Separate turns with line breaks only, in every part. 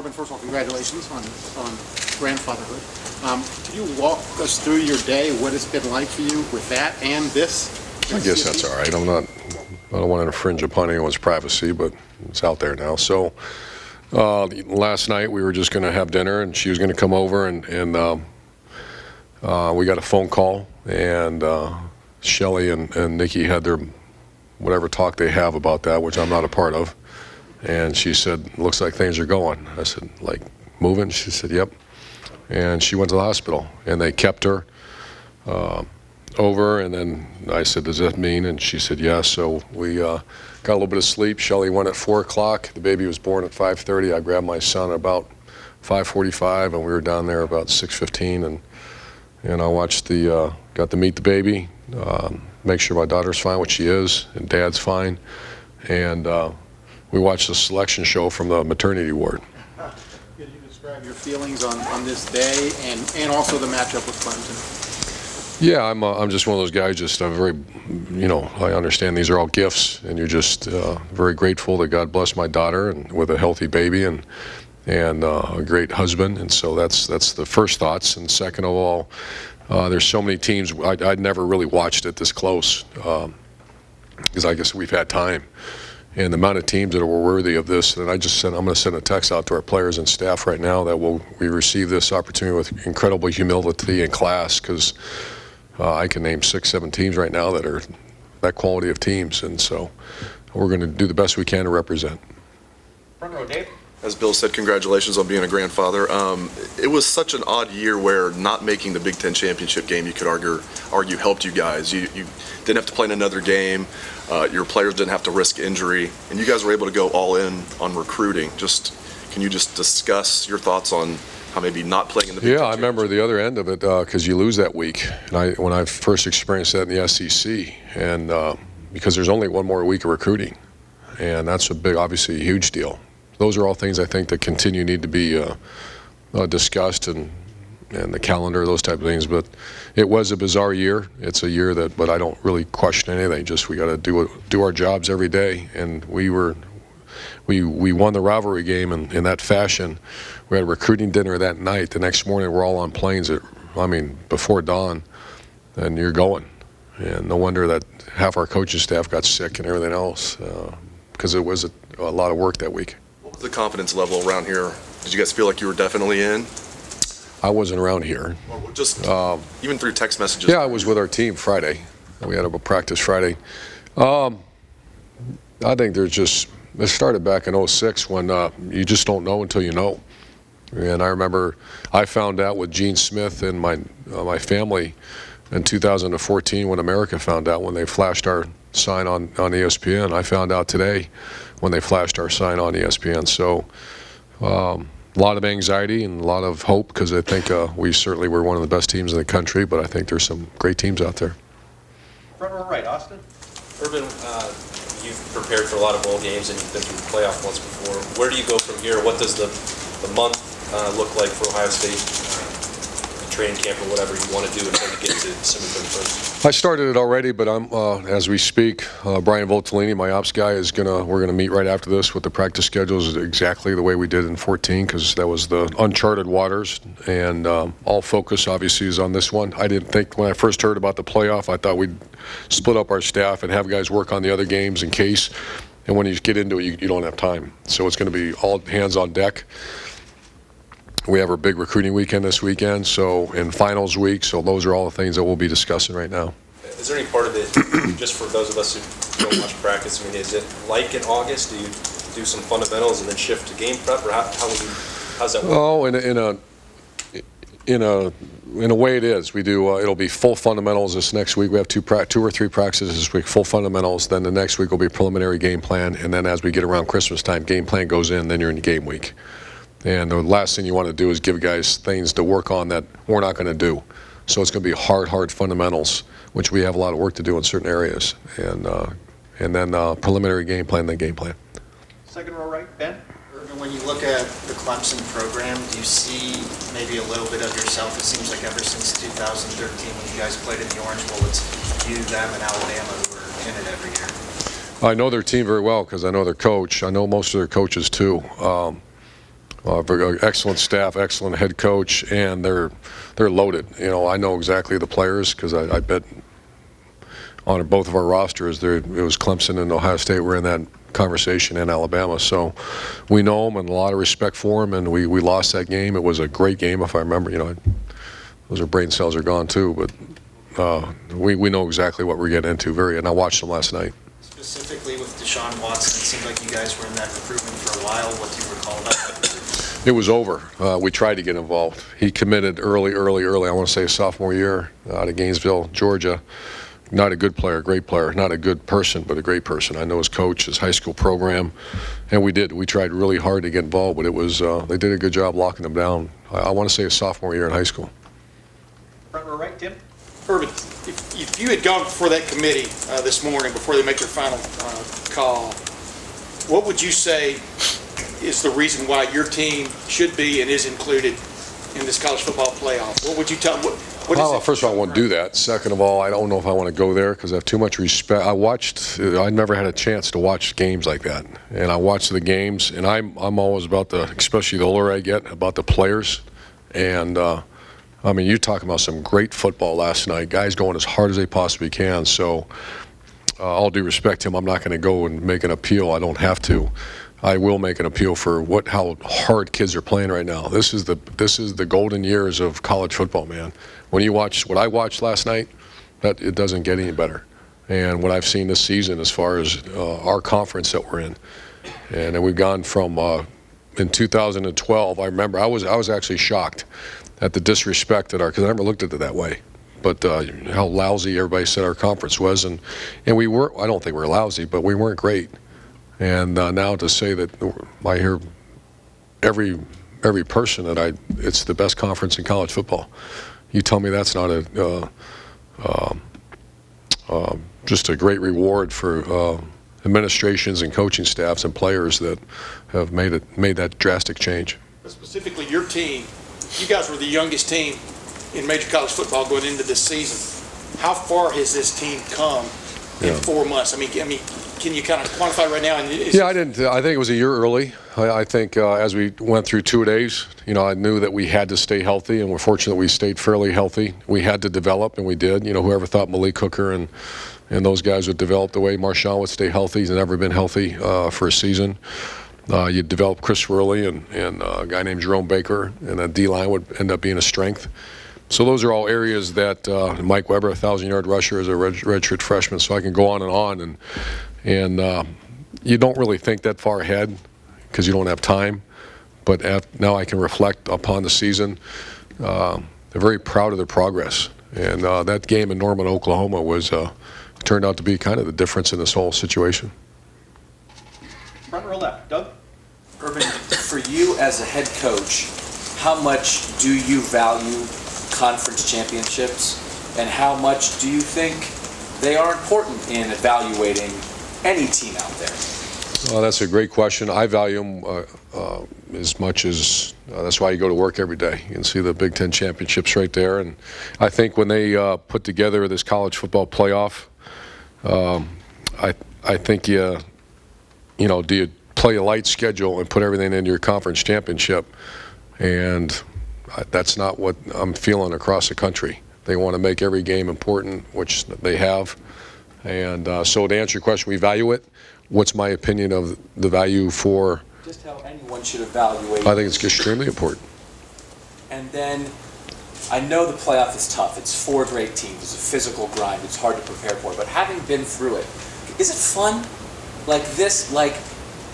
Urban, first of all, congratulations on grandfatherhood. Can you walk us through your day, what it's been like for you with that and this?
I guess that's all right. I don't want to infringe upon anyone's privacy, but it's out there now. So last night we were just going to have dinner, and she was going to come over, and we got a phone call, and Shelly and Nikki had their whatever talk they have about that, which I'm not a part of. And she said, looks like things are going. I said, like, moving? She said, yep. And she went to the hospital, and they kept her over. And then I said, does that mean? And she said, yes. So we got a little bit of sleep. Shelly went at 4 o'clock. The baby was born at 5:30. I grabbed my son at about 5:45, and we were down there about 6:15. And I watched got to meet the baby, make sure my daughter's fine, which she is, and Dad's fine. And we watched the selection show from the maternity ward.
Can you describe your feelings on this day and also the matchup with Clemson?
Yeah, I'm just one of those guys. I'm very, I understand these are all gifts, and you're just very grateful that God blessed my daughter and with a healthy baby and a great husband. And so that's the first thoughts. And second of all, there's so many teams. I'd never really watched it this close because I guess we've had time. And the amount of teams that were worthy of this, and I just said I'm going to send a text out to our players and staff right now that we receive this opportunity with incredible humility and class, because I can name 6, 7 teams right now that are that quality of teams, and so we're going to do the best we can to represent.
Front row, Dave.
As Bill said, congratulations on being a grandfather. It was such an odd year where not making the Big Ten championship game, you could argue helped you guys. You didn't have to play in another game. Your players didn't have to risk injury, and you guys were able to go all in on recruiting. Can you just discuss your thoughts on how maybe not playing in the Big Ten?
Yeah, I remember the other end of it because you lose that week. And when I first experienced that in the SEC, and because there's only one more week of recruiting, and that's obviously a huge deal. Those are all things I think that need to be discussed and the calendar, those type of things. But it was a bizarre year. It's a year but I don't really question anything. Just we got to do our jobs every day, and we won the rivalry game in that fashion. We had a recruiting dinner that night. The next morning we're all on planes before dawn, and you're going. And no wonder that half our coaching staff got sick and everything else because it was a lot of work that week.
What was the confidence level around here? Did you guys feel like you were definitely in?
I wasn't around here.
Or just even through text messages?
Yeah, I was with our team Friday. We had a practice Friday. I think it started back in 06 when you just don't know until you know. And I remember I found out with Gene Smith and my family in 2014 when America found out when they flashed our sign on ESPN. I found out today when they flashed our sign on ESPN. So a lot of anxiety and a lot of hope because I think we certainly were one of the best teams in the country, but I think there's some great teams out there.
Front row right, Austin.
Urban, you've prepared for a lot of bowl games and you've been through the playoff once before. Where do you go from here? What does the month look like for Ohio State, training camp or whatever you want to do until you get to December 31st?
I started it already, but as we speak, Brian Voltolini, my ops guy, we're gonna meet right after this with the practice schedules exactly the way we did in 14 because that was the uncharted waters, and all focus obviously is on this one. I didn't think when I first heard about the playoff, I thought we'd split up our staff and have guys work on the other games in case, and when you get into it, you don't have time. So it's gonna be all hands on deck. We have our big recruiting weekend this weekend, and finals week, so those are all the things that we'll be discussing right now.
Is there any part of it, just for those of us who don't much practice, is it like in August? Do you do some fundamentals and then shift to game prep, or how's that work?
Oh, in a way it is. We do. It'll be full fundamentals this next week. We have two or three practices this week, full fundamentals. Then the next week will be preliminary game plan, and then as we get around Christmas time, game plan goes in. Then you're in game week. And the last thing you want to do is give guys things to work on that we're not going to do. So it's going to be hard fundamentals, which we have a lot of work to do in certain areas. And then preliminary game plan, then game plan.
Second row right, Ben.
Urban, when you look at the Clemson program, do you see maybe a little bit of yourself? It seems like ever since 2013 when you guys played in the Orange Bowl, it's you, them, and Alabama who are in it every year.
I know their team very well because I know their coach. I know most of their coaches too. Excellent staff, excellent head coach, and they're loaded. You know, I know exactly the players because I bet on both of our rosters. It was Clemson and Ohio State were in that conversation, in Alabama. So we know them and a lot of respect for them, and we lost that game. It was a great game, if I remember. You know, those brain cells are gone too, but we know exactly what we're getting into. And I watched them last night.
Specifically with Deshaun Watson, it seemed like you guys were in that recruitment for a while. What do you recall about that recruitment?
It was over. We tried to get involved. He committed early. I want to say sophomore year out of Gainesville, Georgia. Not a good player, great player. Not a good person, but a great person. I know his coach, his high school program, and we did. We tried really hard to get involved, but it was they did a good job locking him down. I want to say his sophomore year in high school.
Front row right, Tim.
Urban, if you had gone before that committee this morning, before they make their final call, what would you say is the reason why your team should be and is included in this college football playoff? What would you tell them?
Well, first of all, I won't do that. Second of all, I don't know if I want to go there because I have too much respect. I never had a chance to watch games like that. And I watch the games, and I'm always about especially the older I get, about the players. And, I mean, you're talking about some great football last night. Guys going as hard as they possibly can. So, all due respect to him, I'm not going to go and make an appeal. I don't have to. I will make an appeal for how hard kids are playing right now. This is the golden years of college football, man. When you watch what I watched last night, that it doesn't get any better. And what I've seen this season, as far as our conference that we're in, and then we've gone from in 2012. I remember I was actually shocked at the disrespect because I never looked at it that way. But how lousy everybody said our conference was, and we were. I don't think we were lousy, but we weren't great. And now to say that I hear every person that it's the best conference in college football. You tell me that's not just a great reward for administrations and coaching staffs and players that have made that drastic change.
But specifically your team, you guys were the youngest team in major college football going into this season. How far has this team come in 4 months? I mean, can you kind of quantify right now?
I didn't. I think it was a year early. I think as we went through 2 days, I knew that we had to stay healthy, and we're fortunate we stayed fairly healthy. We had to develop, and we did. Whoever thought Malik Hooker and those guys would develop the way Marshawn would stay healthy. He's never been healthy for a season. You develop Chris Worley and a guy named Jerome Baker, and that D-line would end up being a strength. So those are all areas that Mike Weber, 1,000-yard rusher, is a redshirt freshman. So I can go on, and you don't really think that far ahead because you don't have time. But now I can reflect upon the season. They're very proud of their progress, and that game in Norman, Oklahoma, turned out to be kind of the difference in this whole situation.
Front row left, Doug.
Urban, for you as a head coach, how much do you value conference championships, and how much do you think they are important in evaluating any team out there?
Well, that's a great question. I value them as much as that's why you go to work every day. You can see the Big Ten championships right there, and I think when they put together this college football playoff, I think do you play a light schedule and put everything into your conference championship? And that's not what I'm feeling across the country. They want to make every game important, which they have. And so to answer your question, we value it. What's my opinion of the value for?
Just how anyone should evaluate.
I think it's extremely important.
And then I know the playoff is tough. It's 4 great teams. It's a physical grind. It's hard to prepare for. But having been through it, is it fun? Like this,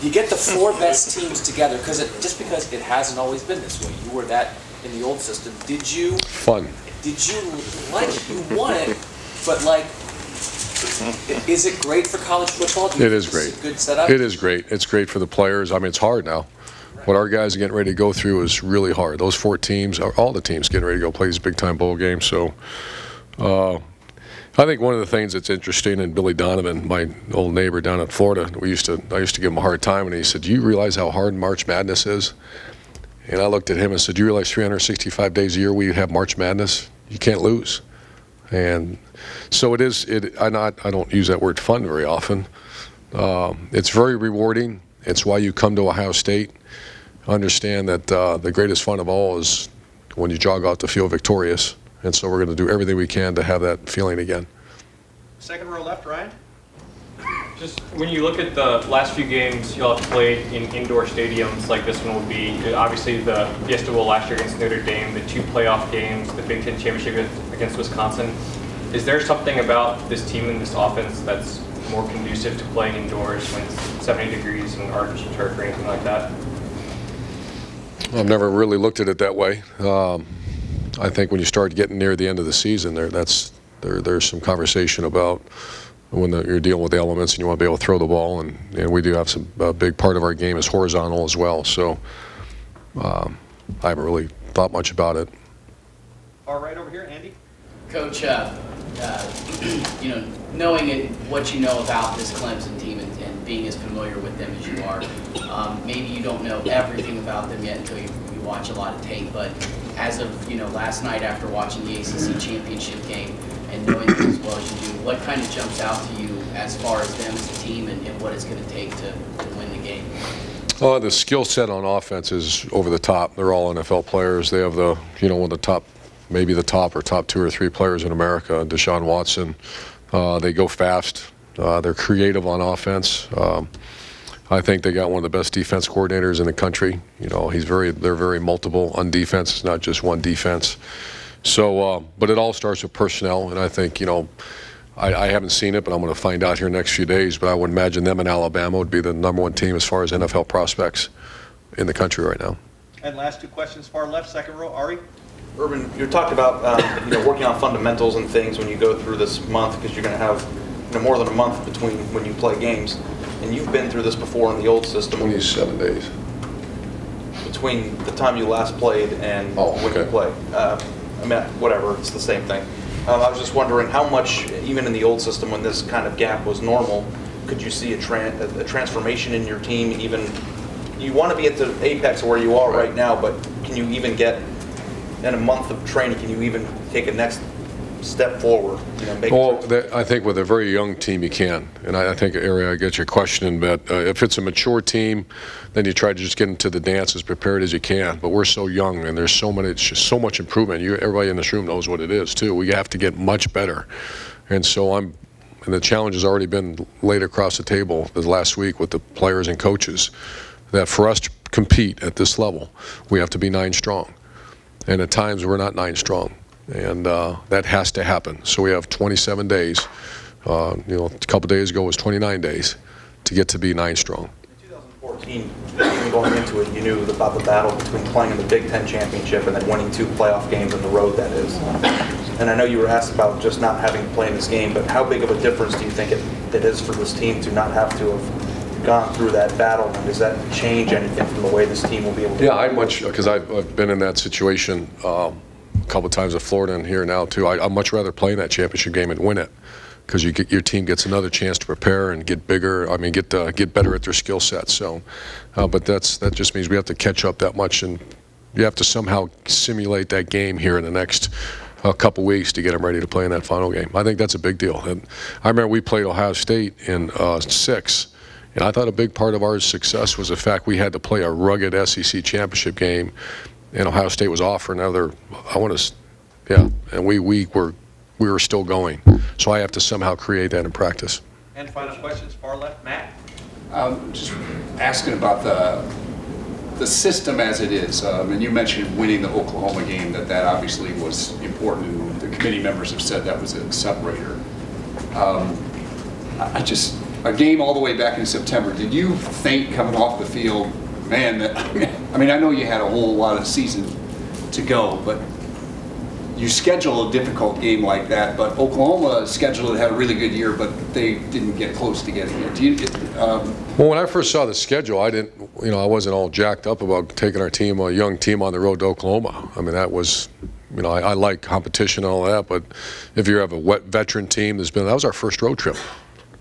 you get the 4 best teams together just because it hasn't always been this way. You were that in the old system.
Fun.
Did you you won it, but is it great for college football?
It is great.
It's a good setup?
It is great. It's great for the players. I mean, it's hard now. What our guys are getting ready to go through is really hard. Those 4 teams, all the teams getting ready to go play these big-time bowl games. So I think one of the things that's interesting, and Billy Donovan, my old neighbor down in Florida, I used to give him a hard time, and he said, "Do you realize how hard March Madness is?" And I looked at him and said, "Do you realize 365 days a year we have March Madness? You can't lose." And so it is. I don't use that word fun very often. It's very rewarding. It's why you come to Ohio State. understand that the greatest fun of all is when you jog out the field victorious. And so we're going to do everything we can to have that feeling again.
Second row left, Ryan.
Just when you look at the last few games y'all have played in indoor stadiums like this one will be, obviously the Fiesta Bowl last year against Notre Dame, the 2 playoff games, the Big Ten Championship against Wisconsin. Is there something about this team and this offense that's more conducive to playing indoors when it's 70 degrees and artificial turf or anything like that?
I've never really looked at it that way. I think when you start getting near the end of the season, there's some conversation about when you're dealing with the elements and you want to be able to throw the ball, and we do have a big part of our game is horizontal as well. So I haven't really thought much about it.
Far right over here, Andy.
Coach, knowing what you know about this Clemson team and being as familiar with them as you are, maybe you don't know everything about them yet until you watch a lot of tape, but as of last night after watching the ACC championship game and knowing them as well as you do, what kind of jumps out to you as far as them as a team and what it's going to take to win the game?
Well, the skill set on offense is over the top. They're all NFL players. They have one of the top, maybe the top 2 or 3 players in America, Deshaun Watson. They go fast. They're creative on offense. I think they got one of the best defense coordinators in the country. They're very multiple on defense. It's not just one defense. So, but it all starts with personnel, and I think, I haven't seen it, but I'm going to find out here in the next few days, but I would imagine them in Alabama would be the #1 team as far as NFL prospects in the country right now.
And last 2 questions, far left, second row, Ari.
Urban, you talked about working on fundamentals and things when you go through this month, because you're going to have more than a month between when you play games, and you've been through this before in the old system.
27 days.
Between the time you last played and when you play. Whatever, it's the same thing. I was just wondering how much, even in the old system when this kind of gap was normal, could you see a transformation in your team? Even you want to be at the apex of where you are right now, but can you even get, in a month of training, can you even take a next step forward?
I think with a very young team you can, and I think, Ari, I get your question, but if it's a mature team, then you try to just get into the dance as prepared as you can. But we're so young, and there's so much improvement. Everybody in this room knows what it is too. We have to get much better, and so and the challenge has already been laid across the table the last week with the players and coaches, that for us to compete at this level, we have to be 9 strong, and at times we're not 9 strong. And that has to happen. So we have 27 days. A couple days ago was 29 days to get to be 9 strong.
In 2014, even going into it, you knew about the battle between playing in the Big Ten Championship and then winning 2 playoff games on the road, that is. And I know you were asked about just not having to play in this game, but how big of a difference do you think it is for this team to not have to have gone through that battle? And does that change anything from the way this team will be able to?
Yeah, because I've been in that situation a couple of times in Florida and here now too. I'd much rather play in that championship game and win it, because your team gets another chance to prepare and get bigger. I mean, get better at their skill sets. So, but that just means we have to catch up that much, and you have to somehow simulate that game here in the next couple weeks to get them ready to play in that final game. I think that's a big deal. And I remember we played Ohio State in 6, and I thought a big part of our success was the fact we had to play a rugged SEC championship game, and Ohio State was offering another. And we were still going. So I have to somehow create that in practice.
And final questions, far left, Matt.
Just asking about the system as it is. And you mentioned winning the Oklahoma game, that obviously was important, and the committee members have said that was a separator. A game all the way back in September, did you think coming off the field, man, I know you had a whole lot of season to go, but you schedule a difficult game like that, but Oklahoma scheduled had a really good year, but they didn't get close to getting it.
Well, when I first saw the schedule, I wasn't all jacked up about taking our team, a young team, on the road to Oklahoma. I mean, that was, I like competition and all that, but if you have a wet veteran team, that was our first road trip.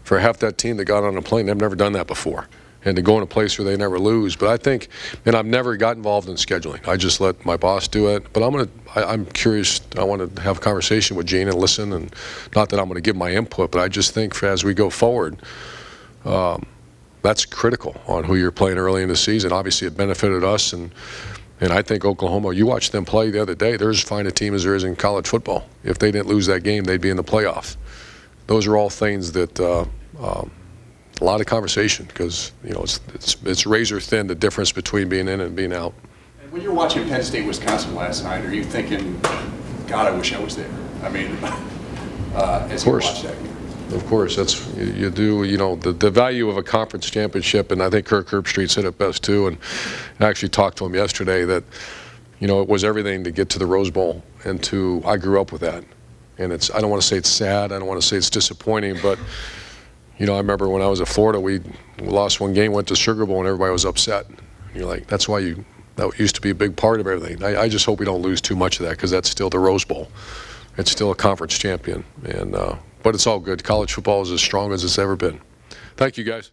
For half that team that got on a plane, they've never done that before. And to go in a place where they never lose. But I think, and I've never got involved in scheduling. I just let my boss do it. But I'm curious. I want to have a conversation with Gene and listen. And not that I'm going to give my input, but I just think as we go forward, that's critical on who you're playing early in the season. Obviously, it benefited us, and I think Oklahoma, you watched them play the other day, they're as fine a team as there is in college football. If they didn't lose that game, they'd be in the playoffs. Those are all things that a lot of conversation, because it's razor thin, the difference between being in and being out.
And when you're watching Penn State, Wisconsin last night, are you thinking, God, I wish I was there? I mean, as you watch that game.
Of course, that's you do. The value of a conference championship, and I think Kirk Herbstreit said it best too. And I actually talked to him yesterday that it was everything to get to the Rose Bowl, and I grew up with that. And I don't want to say it's sad, I don't want to say it's disappointing, but I remember when I was at Florida, we lost one game, went to Sugar Bowl, and everybody was upset. And you're like, that's why that used to be a big part of everything. I just hope we don't lose too much of that, because that's still the Rose Bowl. It's still a conference champion, but it's all good. College football is as strong as it's ever been. Thank you, guys.